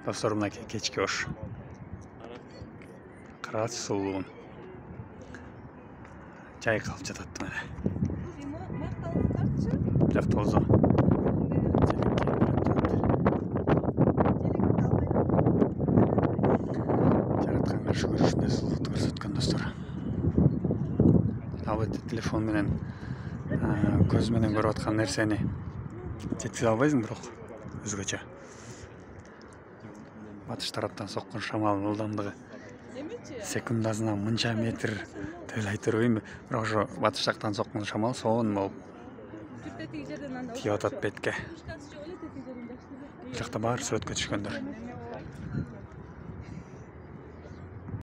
Dostlar mынакей кечки ош. Карачы сулуун. Чай калып жатат мына. Жак тозо. Жаратканга шүгүр ушундай сулуулукту көрсөткөн достор. Ал эти телефон менен көз менен көрүп аткан нерсени жеткизе албайсың бирок өзгөчө. Батыш тараптан соккон шамалдын ылдамдыгы секундасына 1000 метр деп айтып бербейм. Бирок ошо батыш жактан соккон шамал сонун болуп тиеп атат бетке. Бул жакта баары сүрөткө түшкөндөр.